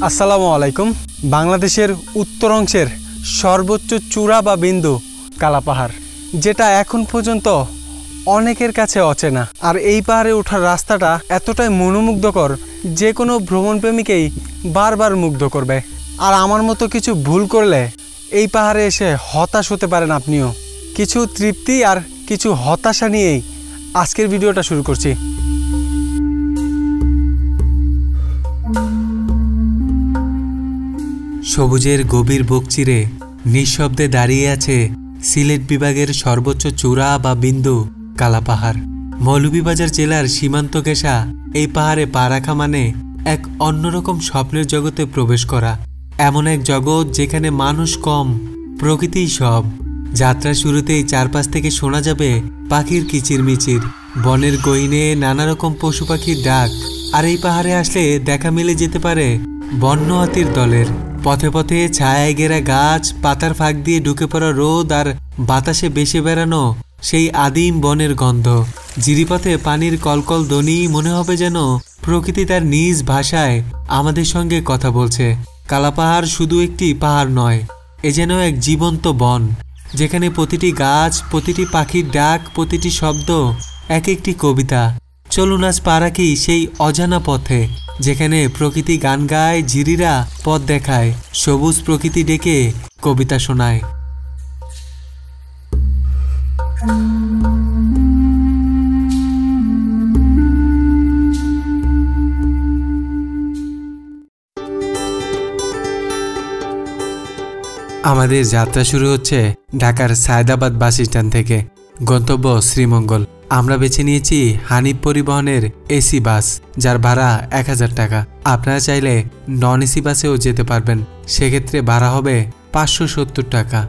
আসসালামু আলাইকুম। বাংলাদেশের উত্তর অংশের সর্বোচ্চ চূড়া বা বিন্দু কালা পাহাড়, যেটা এখন পর্যন্ত অনেকের কাছে অচেনা। আর এই পাহাড়ে ওঠার রাস্তাটা এতটাই মনোমুগ্ধকর, যে কোনো ভ্রমণপ্রেমীকেই বারবার মুগ্ধ করবে। আর আমার মতো কিছু ভুল করলে এই পাহাড়ে এসে হতাশ হতে পারেন আপনিও। কিছু তৃপ্তি আর কিছু হতাশা নিয়েই আজকের ভিডিওটা শুরু করছি। সবুজের গভীর বুক চিরে নিঃশব্দে দাঁড়িয়ে আছে সিলেট বিভাগের সর্বোচ্চ চূড়া বা বিন্দু কালা পাহাড়। মৌলভীবাজার জেলার সীমান্ত ঘেঁষা এই পাহাড়ে পা রাখা মানে এক অন্যরকম স্বপ্নের জগতে প্রবেশ করা। এমন এক জগৎ যেখানে মানুষ কম, প্রকৃতিই সব। যাত্রা শুরুতেই চারপাশ থেকে শোনা যাবে পাখির কিচিরমিচির, বনের গহীনে নানা রকম পশু পাখির ডাক। আর এই পাহাড়ে আসলে দেখা মিলে যেতে পারে বন্য হাতির দলের। পথে পথে ছায়ায় ঘেরা গাছ, পাতার ফাঁক দিয়ে ঢুকে পড়া রোদ আর বাতাসে ভেসে বেড়ানো সেই আদিম বনের গন্ধ। জিরিপথে পানির কলকল ধ্বনি, মনে হবে যেন প্রকৃতি তার নিজ ভাষায় আমাদের সঙ্গে কথা বলছে। কালা পাহাড় শুধু একটি পাহাড় নয়, এ যেন এক জীবন্ত বন, যেখানে প্রতিটি গাছ, প্রতিটি পাখির ডাক, প্রতিটি শব্দ এক একটি কবিতা। চলুন আজ পা রাখি সেই অজানা পথে, যেখানে প্রকৃতি গান গায়, ঝিরিরা পথ দেখায়, সবুজ প্রকৃতি ডেকে কবিতা শোনায়। আমাদের যাত্রা শুরু হচ্ছে ঢাকার সায়দাবাদ বাস স্ট্যান্ড থেকে। গন্তব্য শ্রীমঙ্গল। আমরা বেছে নিয়েছি হানিফ পরিবহনের এসি বাস, যার ভাড়া 1000 টাকা। আপনারা চাইলে নন এসি বাসেও যেতে পারবেন, সেক্ষেত্রে ভাড়া হবে 570 টাকা।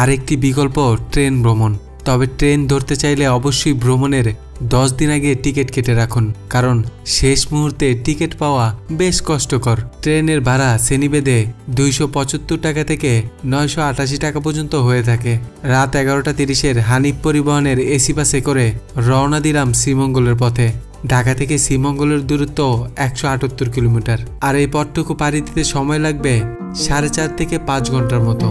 আরেকটি বিকল্প ট্রেন ভ্রমণ। তবে ট্রেন ধরতে চাইলে অবশ্যই ভ্রমণের 10 দিন আগে টিকিট কেটে রাখুন, কারণ শেষ মুহূর্তে টিকিট পাওয়া বেশ কষ্টকর। ট্রেনের ভাড়া শ্রেণীভেদে 275 টাকা থেকে 988 টাকা পর্যন্ত হয়ে থাকে। রাত 11:30 হানিফ পরিবহনের এসি বাসে করে রওনা দিলাম শ্রীমঙ্গলের পথে। ঢাকা থেকে শ্রীমঙ্গলের দূরত্ব 178 কিলোমিটার। আর এই পথটুকু পাড়ি দিতে সময় লাগবে 4.5 থেকে 5 ঘন্টার মতো।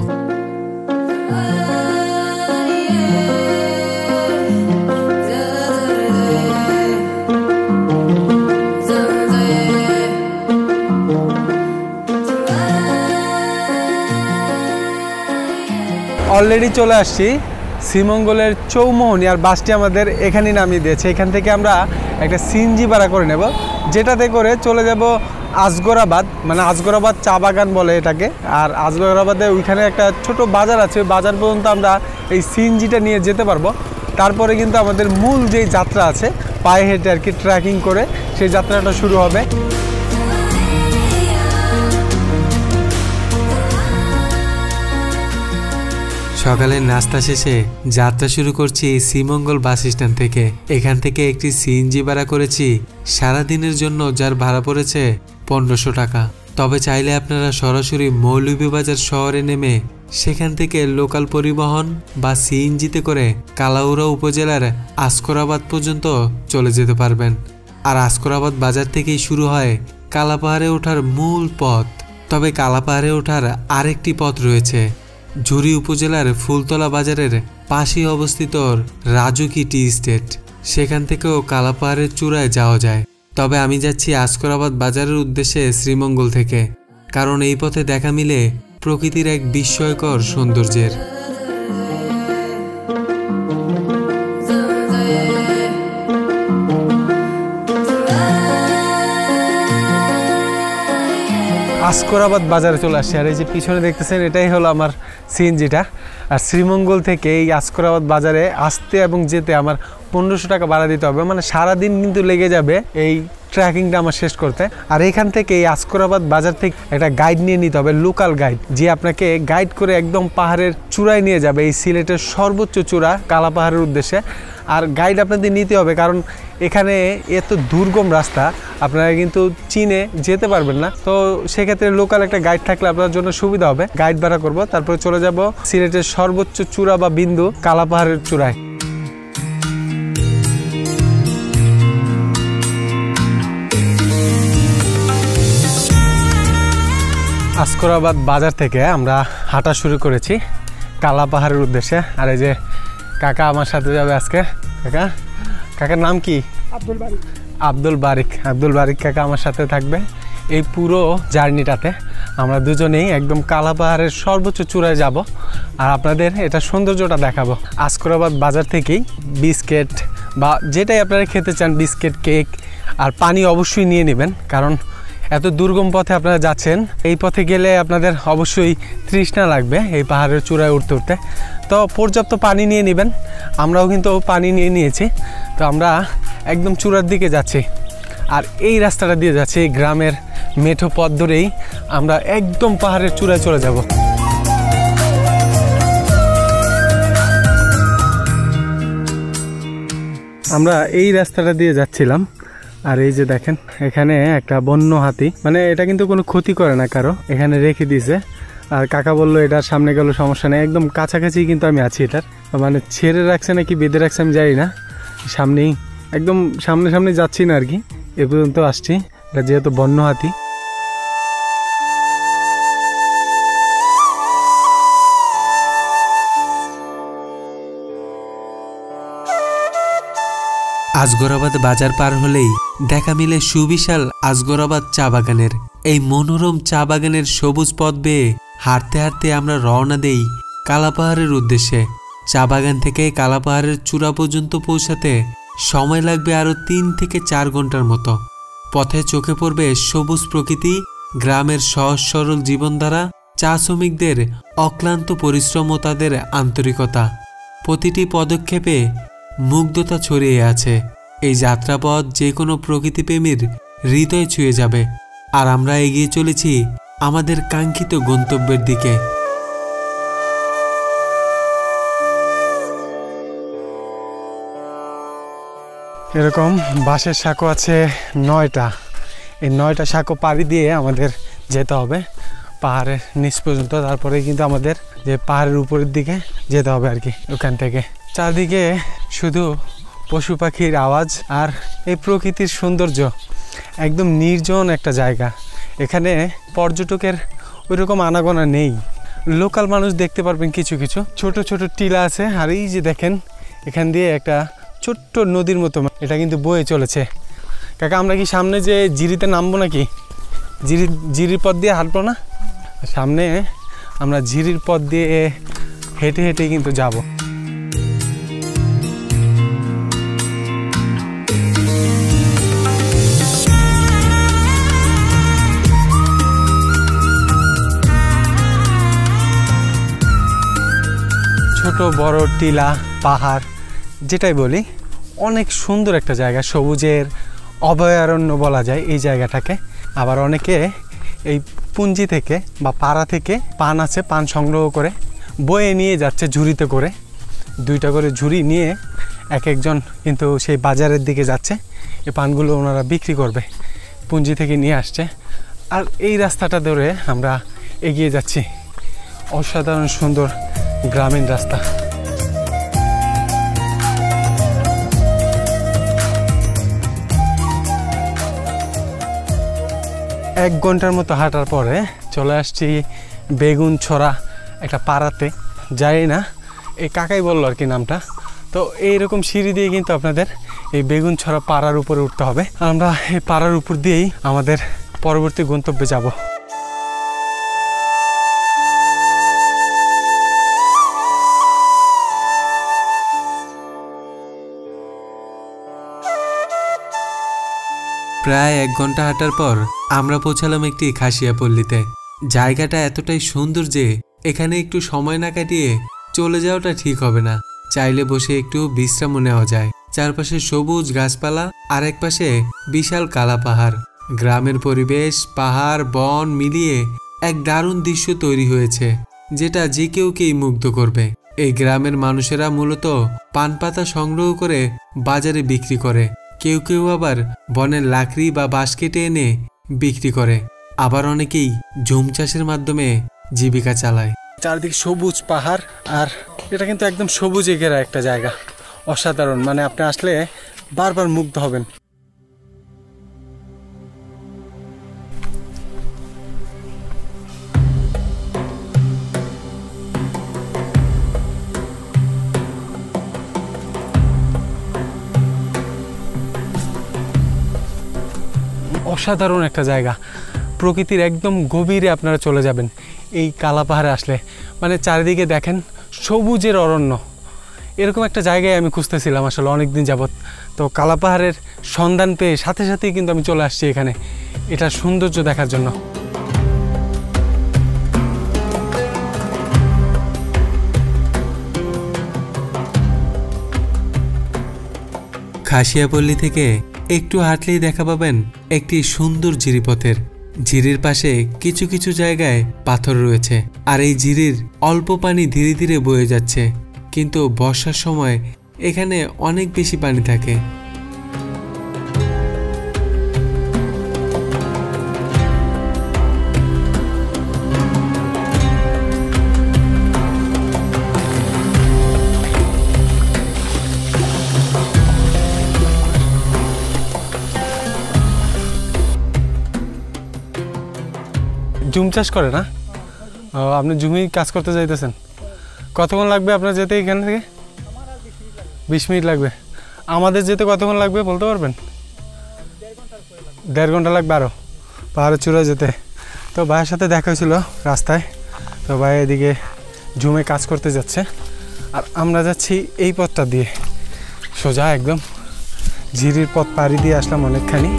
অলরেডি চলে আসছি শ্রীমঙ্গলের চৌমোহনী, আর বাসটি আমাদের এখানেই নামিয়ে দিয়েছে। এখান থেকে আমরা একটা সিএনজি ভাড়া করে নেব, যেটাতে করে চলে যাব আজগরাবাদ, মানে আজগরাবাদ চা বাগান বলে এটাকে। আর আজগরাবাদে ওইখানে একটা ছোট বাজার আছে, বাজার পর্যন্ত আমরা এই সিএনজিটা নিয়ে যেতে পারবো। তারপরে কিন্তু আমাদের মূল যেই যাত্রা আছে, পায়ে হেঁটে আর কি ট্রেকিং করে, সেই যাত্রাটা শুরু হবে। সকালের নাস্তা শেষে যাত্রা শুরু করছি শ্রীমঙ্গল বাস স্ট্যান্ড থেকে। এখান থেকে একটি সিএনজি ভাড়া করেছি সারাদিনের জন্য, যার ভাড়া পড়েছে 1500 টাকা। তবে চাইলে আপনারা সরাসরি মৌলভীবাজার শহরে নেমে সেখান থেকে লোকাল পরিবহন বা সিএনজিতে করে কালাউড়া উপজেলার আসকরাবাদ পর্যন্ত চলে যেতে পারবেন। আর আসকরাবাদ বাজার থেকেই শুরু হয় কালা পাহাড়ে ওঠার মূল পথ। তবে কালা পাহাড়ে ওঠার আরেকটি পথ রয়েছে। ঝুরি উপজেলার ফুলতলা বাজারের পাশেই অবস্থিত রাজুকি টি স্টেট, সেখান থেকেও কালা পাহাড়ের চূড়ায় যাওয়া যায়। তবে আমি যাচ্ছি আসকরাবাদ বাজারের উদ্দেশ্যে শ্রীমঙ্গল থেকে, কারণ এই পথে দেখা মিলে প্রকৃতির এক বিস্ময়কর সৌন্দর্যের। আসকরাবাদ বাজারে চলে আসছে, আর এই যে পিছনে দেখতেছেন এটাই হলো আমার সিএনজিটা। আর শ্রীমঙ্গল থেকে এই আসকরাবাদ বাজারে আসতে এবং যেতে আমার 1500 টাকা ভাড়া দিতে হবে, মানে সারাদিন কিন্তু লেগে যাবে এই ট্রেকিংটা আমার শেষ করতে। আর এখান থেকে এই আসকরাবাদ বাজার থেকে একটা গাইড নিয়ে নিতে হবে, লোকাল গাইড, যে আপনাকে গাইড করে একদম পাহাড়ের চূড়ায় নিয়ে যাবে, এই সিলেটের সর্বোচ্চ চূড়া কালা পাহাড়ের উদ্দেশ্যে। আর গাইড আপনাদের নিতে হবে, কারণ এখানে এত দুর্গম রাস্তা, আপনারা কিন্তু চিনে যেতে পারবেন না। তো সেক্ষেত্রে লোকাল একটা গাইড থাকলে আপনার জন্য সুবিধা হবে। গাইড ভাড়া করব, তারপরে চলে যাব সিলেটের সর্বোচ্চ চূড়া বা বিন্দু কালা পাহাড়ের চূড়ায়। আসকরাবাদ বাজার থেকে আমরা হাঁটা শুরু করেছি কালা পাহাড়ের উদ্দেশ্যে। আর এই যে কাকা আমার সাথে যাবে আজকে। কাকার নাম কি? আব্দুল বারিক কাকা আমার সাথে থাকবে এই পুরো জার্নিটাতে। আমরা দুজনেই একদম কালা পাহাড়ের সর্বোচ্চ চূড়ায় যাব আর আপনাদের এটা সৌন্দর্যটা দেখাবো। আসকরাবাদ বাজার থেকেই বিস্কিট বা যেটাই আপনারা খেতে চান, বিস্কিট, কেক আর পানি অবশ্যই নিয়ে নেবেন, কারণ এত দুর্গম পথে আপনারা যাচ্ছেন। এই পথে গেলে আপনাদের অবশ্যই তৃষ্ণা লাগবে এই পাহাড়ের চূড়ায় উঠতে উঠতে, তো পর্যাপ্ত পানি নিয়ে নেবেন। আমরাও কিন্তু পানি নিয়ে নিয়েছি। তো আমরা একদম চূড়ার দিকে যাচ্ছি আর এই রাস্তাটা দিয়ে যাচ্ছি, এই গ্রামের মেঠো পথ ধরেই আমরা একদম পাহাড়ের চূড়ায় চলে যাব। আমরা এই রাস্তাটা দিয়ে যাচ্ছিলাম আর এই যে দেখেন এখানে একটা বন্য হাতি, মানে এটা কিন্তু কোনো ক্ষতি করে না কারো, এখানে রেখে দিয়েছে। আর কাকা বললো এটার সামনে গেল সমস্যা নেই, একদম কাছাকাছি কিন্তু আমি আছি এটার, মানে ছেড়ে রাখছে নাকি বেঁধে রাখছে আমি জানি না। সামনেই একদম সামনে যাচ্ছি না আর কি, এ পর্যন্ত আসছি। এটা যেহেতু বন্য হাতি। আজগরাবাদ বাজার পার হলেই দেখা মিলে সুবিশাল আজগরাবাদ চা বাগানের। এই মনোরম চা বাগানের সবুজ পথ বেয়ে হাঁটতে হাঁটতে আমরা রওনা দেই কালাপাহাড়ের উদ্দেশ্যে। চা বাগান থেকে কালাপাহাড়ের চূড়া পর্যন্ত পৌঁছাতে সময় লাগবে আরও 3 থেকে 4 ঘন্টার মতো। পথে চোখে পড়বে সবুজ প্রকৃতি, গ্রামের সহজ সরল জীবনধারা, চা শ্রমিকদের অক্লান্ত পরিশ্রম ও তাদের আন্তরিকতা। প্রতিটি পদক্ষেপে মুগ্ধতা ছড়িয়ে আছে। এই যাত্রাপথ যে কোনো প্রকৃতিপ্রেমীর হৃদয় ছুঁয়ে যাবে। আর আমরা এগিয়ে চলেছি আমাদের কাঙ্ক্ষিত গন্তব্যের দিকে। এরকম বাঁশের সাঁকো আছে 9টা। এই 9টা সাঁকো পাড়ি দিয়ে আমাদের যেতে হবে পাহাড়ের নিচ পর্যন্ত, তারপরে কিন্তু আমাদের যে পাহাড়ের উপরের দিকে যেতে হবে আর কি। ওখান থেকে চারদিকে শুধু পশু পাখির আওয়াজ আর এই প্রকৃতির সৌন্দর্য, একদম নির্জন একটা জায়গা। এখানে পর্যটকের ওইরকম আনাগোনা নেই, লোকাল মানুষ দেখতে পারবেন কিছু কিছু ছোট ছোট টিলা আছে। আর এই যে দেখেন এখান দিয়ে একটা ছোট্ট নদীর মতো এটা কিন্তু বয়ে চলেছে। কাকা আমরা কি সামনে যে জিরিতে নামবো নাকি? জিরির পথ দিয়ে হাঁটবো না? সামনে আমরা ঝিরির পথ দিয়ে হেঁটে হেঁটে কিন্তু যাব। ছোট বড় টিলা, পাহাড়, যেটাই বলি অনেক সুন্দর একটা জায়গা, সবুজের অভয়ারণ্য বলা যায় এই জায়গাটাকে। আবার অনেকে এই পুঞ্জি থেকে বা পাড়া থেকে পান আছে, পান সংগ্রহ করে বয়ে নিয়ে যাচ্ছে ঝুড়িতে করে, 2টা করে ঝুড়ি নিয়ে একজন কিন্তু সেই বাজারের দিকে যাচ্ছে। এই পানগুলো ওনারা বিক্রি করবে, পুঞ্জি থেকে নিয়ে আসছে। আর এই রাস্তাটা ধরে আমরা এগিয়ে যাচ্ছি, অসাধারণ সুন্দর গ্রামীণ রাস্তা। 1 ঘন্টার মতো হাঁটার পরে চলে আসছি বেগুন ছড়া একটা পাড়াতে, জানি না এই কাকাই বললো আর কি নামটা। তো এইরকম সিঁড়ি দিয়ে কিন্তু আপনাদের এই বেগুন ছড়া পাড়ার উপরে উঠতে হবে। আমরা এই পাড়ার উপর দিয়েই আমাদের পরবর্তী গন্তব্যে যাব। প্রায় 1 ঘন্টা হাঁটার পর আমরা পৌঁছালাম একটি খাসিয়া পল্লীতে। জায়গাটা এতটাই সুন্দর যে এখানে একটু সময় না কাটিয়ে চলে যাওয়াটা ঠিক হবে না। চাইলে বসে একটু বিশ্রাম নেওয়া যায়। চারপাশে সবুজ গাছপালা আর এক পাশে বিশাল কালা পাহাড়। গ্রামের পরিবেশ, পাহাড়, বন মিলিয়ে এক দারুণ দৃশ্য তৈরি হয়েছে, যেটা যে কেউকেই মুগ্ধ করবে। এই গ্রামের মানুষেরা মূলত পান পাতা সংগ্রহ করে বাজারে বিক্রি করে। কেউ কেউ আবার বনের লাকড়ি বা বাঁশ কেটে এনে বিক্রি করে। আবার অনেকেই ঝুম চাষের মাধ্যমে জীবিকা চালায়। চারদিকে সবুজ পাহাড় আর এটা কিন্তু একদম সবুজে ঘেরা একটা জায়গা, অসাধারণ। মানে আপনি আসলে বারবার মুগ্ধ হবেন। অসাধারণ একটা জায়গা, প্রকৃতির একদম গভীরে আপনারা চলে যাবেন এই কালা পাহাড়ে আসলে। মানে চারিদিকে দেখেন সবুজের অরণ্য, এরকম একটা জায়গায় আমি খুঁজতেছিলাম আসলে অনেক দিন যাবৎ। তো কালা পাহাড়ের সন্ধান পেয়ে সাথে সাথেই কিন্তু আমি চলে আসছি এখানে এটার সৌন্দর্য দেখার জন্য। খাসিয়াপল্লী থেকে একটু হাঁটলেই দেখা পাবেন একটি সুন্দর ঝিরিপথের। ঝিরির পাশে কিছু কিছু জায়গায় পাথর রয়েছে, আর এই ঝিরির অল্প পানি ধীরে ধীরে বয়ে যাচ্ছে, কিন্তু বর্ষার সময় এখানে অনেক বেশি পানি থাকে। জুম চাষ করে না? আপনি জুমি কাজ করতে যাইতেছেন, কতক্ষণ লাগবে আপনার যেতে এখান থেকে? 20 মিনিট লাগবে। আমাদের যেতে কতক্ষণ লাগবে বলতে পারবেন? 1.5 ঘন্টা লাগবে আরও পাহাড়ের চূড়ায় যেতে। তো ভাইয়ের সাথে দেখা হয়েছিল রাস্তায়, তো ভাই এদিকে জুমে কাজ করতে যাচ্ছে, আর আমরা যাচ্ছি এই পথটা দিয়ে সোজা একদম ঝিরির পথ পাড়ি দিয়ে আসলাম অনেকখানি।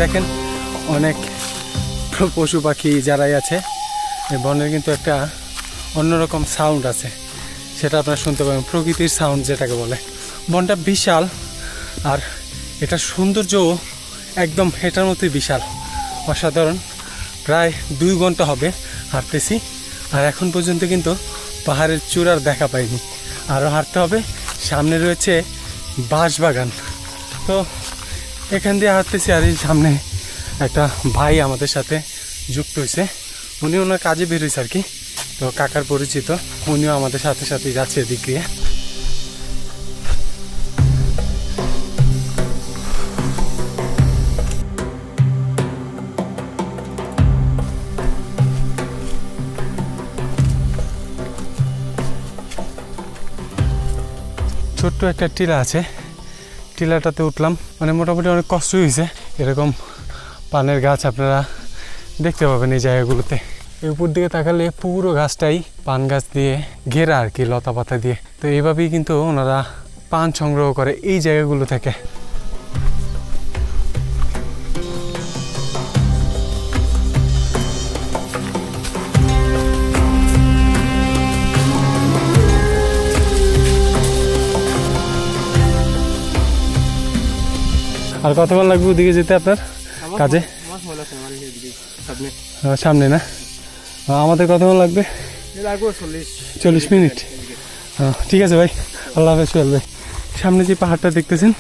দেখেন অনেক পশু পাখি যারাই আছে, এই বনের কিন্তু একটা অন্যরকম সাউন্ড আছে, সেটা আপনারা শুনতে পাবেন, প্রকৃতির সাউন্ড যেটাকে বলে। বনটা বিশাল, আর এটার সৌন্দর্য একদম এটার মতোই বিশাল, অসাধারণ। প্রায় 2 ঘন্টা হবে হাঁটতেছি, আর এখন পর্যন্ত কিন্তু পাহাড়ের চূড়ার দেখা পাইনি। আরও হাঁটতে হবে, সামনে রয়েছে বাঁশবাগান। তো এখান দিয়ে হাঁটতেছি, আর এই সামনে একটা ভাই আমাদের সাথে যুক্ত হয়েছে, উনি ওনার কাজে বের হয়েছে আর কি, তো কাকার পরিচিত, উনিও আমাদের সাথে সাথে যাচ্ছে এদিক দিয়ে। ছোট্ট একটা টিলা আছে, টিলাটাতে উঠলাম, মানে মোটামুটি অনেক কষ্ট হয়েছে। এরকম পানের গাছ আপনারা দেখতে পাবেন এই জায়গাগুলোতে। এই উপর দিকে তাকালে পুরো গাছটাই পান গাছ দিয়ে ঘেরা আর কি, লতা পাতা দিয়ে। তো এইভাবেই কিন্তু ওনারা পান সংগ্রহ করে এই জায়গাগুলো থেকে। আর কতক্ষণ লাগবে ওদিকে যেতে আপনার কাজে? সামনে না? আমাদের কতক্ষণ লাগবে? 40 মিনিট। ঠিক আছে ভাই, আল্লাহ হাফেজ সোহেল ভাই। সামনে যে পাহাড়টা দেখতেছেন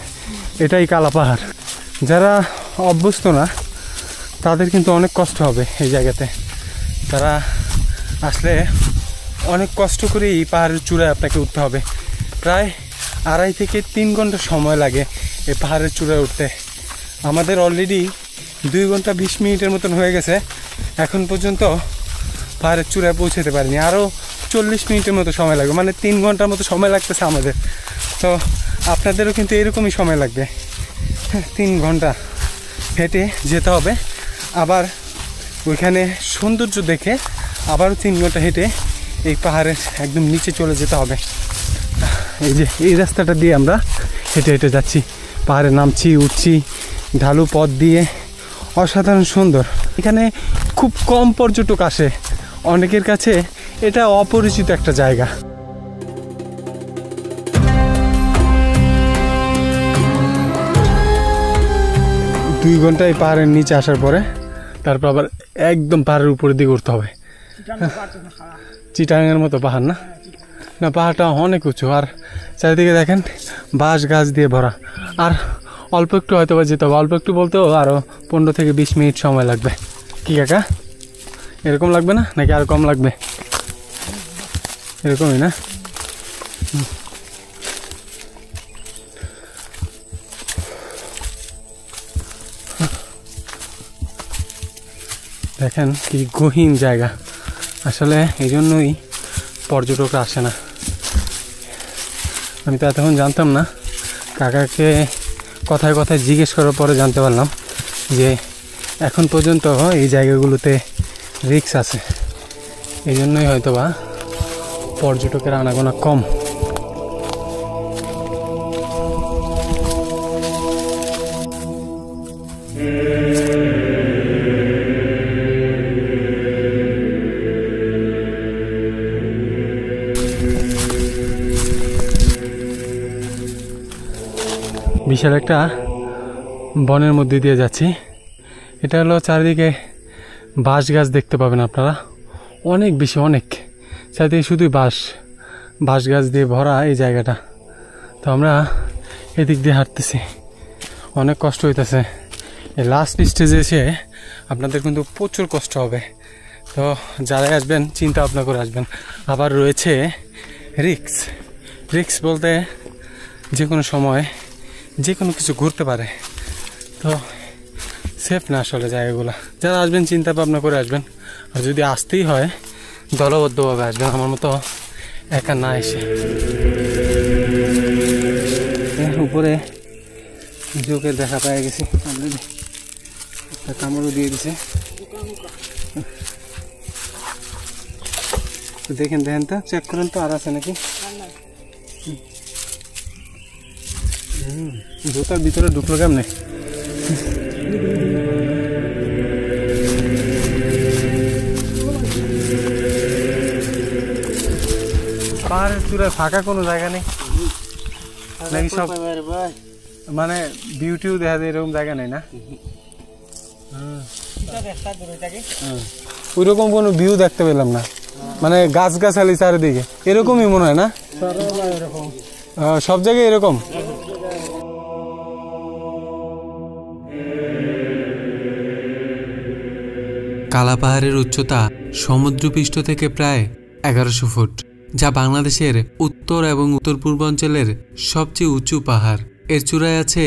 এটাই কালা পাহাড়। যারা অভ্যস্ত না তাদের কিন্তু অনেক কষ্ট হবে এই জায়গাতে। তারা আসলে অনেক কষ্ট করে এই পাহাড়ের চূড়ায় আপনাকে উঠতে হবে। প্রায় 2.5 থেকে 3 ঘন্টা সময় লাগে এই পাহাড়ের চূড়ায় উঠতে। আমাদের অলরেডি 2 ঘন্টা 20 মিনিটের মতন হয়ে গেছে, এখন পর্যন্ত পাহাড়ের চূড়ায় পৌঁছাতে পারিনি। আরও 40 মিনিটের মতো সময় লাগবে, মানে 3 ঘন্টার মতো সময় লাগতেছে আমাদের। তো আপনাদেরও কিন্তু এরকমই সময় লাগবে, 3 ঘন্টা হেঁটে যেতে হবে। আবার ওইখানে সৌন্দর্য দেখে আবারও 3 ঘন্টা হেঁটে এই পাহাড়ের একদম নিচে চলে যেতে হবে। এই যে এই রাস্তাটা দিয়ে আমরা হেঁটে হেঁটে যাচ্ছি, পাহাড়ে নামছি উঠছি, ঢালু পথ দিয়ে, অসাধারণ সুন্দর। এখানে খুব কম পর্যটক আসে, অনেকের কাছে এটা অপরিচিত একটা জায়গা। দুই ঘন্টায় পাহাড়ের নিচে আসার পরে তারপর আবার একদম পাহাড়ের উপরের দিকে উঠতে হবে। চিটাঙের মতো পাহাড় না? না, পাহাড়টা অনেক উঁচু, আর চারিদিকে দেখেন বাঁশ গাছ দিয়ে ভরা। আর অল্প একটু হয়তো বা যেতে হবে, অল্প একটু বলতেও আরও 15 থেকে 20 মিনিট সময় লাগবে। কি কাকা, এরকম লাগবে না নাকি আর কম লাগবে? এরকমই না? দেখেন কি গহীন জায়গা, আসলে এই জন্যই পর্যটকরা আসে না। আমি তো এতক্ষণ জানতাম না, কাকাকে কথায় কথায় জিজ্ঞেস করার পরে জানতে পারলাম যে এখন পর্যন্ত এই জায়গাগুলোতে রিস্ক আছে, এই জন্যই হয়তো বা পর্যটকের আনাগোনা কম। বিশাল একটা বনের মধ্যে দিয়ে যাচ্ছি। এটা হলো চারিদিকে বাঁশ গাছ দেখতে পাবেন আপনারা, অনেক বেশি, অনেক চারিদিকে শুধুই বাঁশ গাছ দিয়ে ভরা এই জায়গাটা। তো আমরা এদিক দিয়ে হাঁটতেছি, অনেক কষ্ট হইতেছে। এই লাস্ট স্টেজে এসে আপনাদের কিন্তু প্রচুর কষ্ট হবে। তো যারাই আসবেন চিন্তা ভাবনা করে আসবেন। আবার রয়েছে রিস্ক বলতে যে কোনো সময় যে কোনো কিছু ঘুরতে পারে, তো সেফ না আসলে জায়গাগুলো। যারা আসবেন চিন্তা ভাবনা করে আসবেন, আর যদি আসতেই হয় দলবদ্ধভাবে আসবেন, আমার মতো একা না এসে। উপরে জোকের দেখা পেয়ে গেছি, অলরেডি একটা কামড়ও দিয়ে দিছে। দেখেন তো, চেক করেন তো আর আছে নাকি। জোতার ভিতরে ঢুকলো কেমনে? পাহাড়ের চূড়ায় ফাঁকা কোনো জায়গা নেই নাকি? সব মানে বিউটিও দেখা যায়, এরকম জায়গা নেই না? ওইরকম কোনো ভিউ দেখতে পেলাম না, মানে গাছগাছালি চারিদিকে, এরকমই মনে হয় না? সব জায়গায় এরকম। কালা পাহাড়ের উচ্চতা সমুদ্রপৃষ্ঠ থেকে প্রায় 1100 ফুট, যা বাংলাদেশের উত্তর এবং উত্তর পূর্বাঞ্চলের সবচেয়ে উঁচু পাহাড়। এর চূড়ায় আছে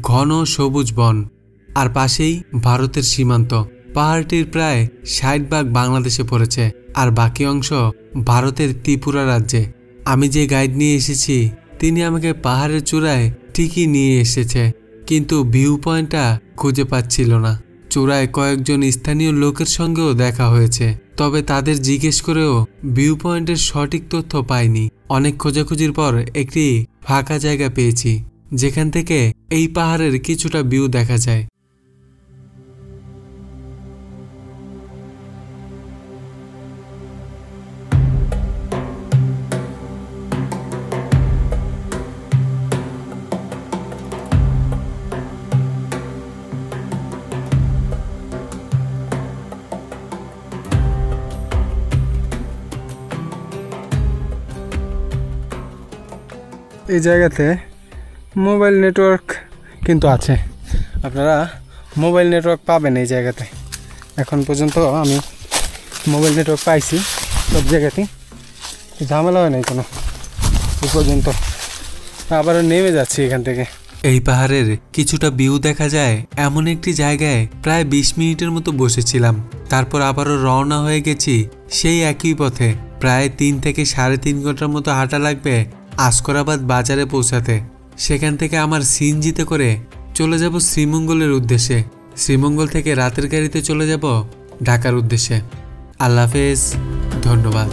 ঘন সবুজ বন, আর পাশেই ভারতের সীমান্ত। পাহাড়টির প্রায় 60 ভাগ বাংলাদেশে পড়েছে, আর বাকি অংশ ভারতের ত্রিপুরা রাজ্যে। আমি যে গাইড নিয়ে এসেছি তিনি আমাকে পাহাড়ের চূড়ায় ঠিকই নিয়ে এসেছে, কিন্তু ভিউ পয়েন্টটা খুঁজে পাচ্ছিল না। চূড়ায় কয়েকজন স্থানীয় লোকের সঙ্গেও দেখা হয়েছে, তবে তাদের জিজ্ঞেস করেও ভিউ পয়েন্টের সঠিক তথ্য পাইনি। অনেক খোঁজাখুঁজির পর একটি ফাঁকা জায়গা পেয়েছি, যেখান থেকে এই পাহাড়ের কিছুটা ভিউ দেখা যায়। এই জায়গাতে মোবাইল নেটওয়ার্ক কিন্তু আছে, আপনারা মোবাইল নেটওয়ার্ক পাবেন এই জায়গাতে। এখন পর্যন্ত আমি মোবাইল নেটওয়ার্ক পাইছি সব জায়গাতেই, ঝামেলা হয় নাই কোনো এই পর্যন্ত। আবারও নেমে যাচ্ছি এখান থেকে। এই পাহাড়ের কিছুটা ভিউ দেখা যায় এমন একটি জায়গায় প্রায় 20 মিনিটের মতো বসেছিলাম। তারপর আবারও রওনা হয়ে গেছি সেই একই পথে। প্রায় 3 থেকে 3.5 ঘন্টার মতো হাঁটা লাগবে আসকরাবাদ বাজারে পৌঁছাতে। সেখান থেকে আমার সিএনজিতে করে চলে যাব শ্রীমঙ্গলের উদ্দেশ্যে। শ্রীমঙ্গল থেকে রাতের গাড়িতে চলে যাব ঢাকার উদ্দেশ্যে। আল্লাহ হাফেজ, ধন্যবাদ।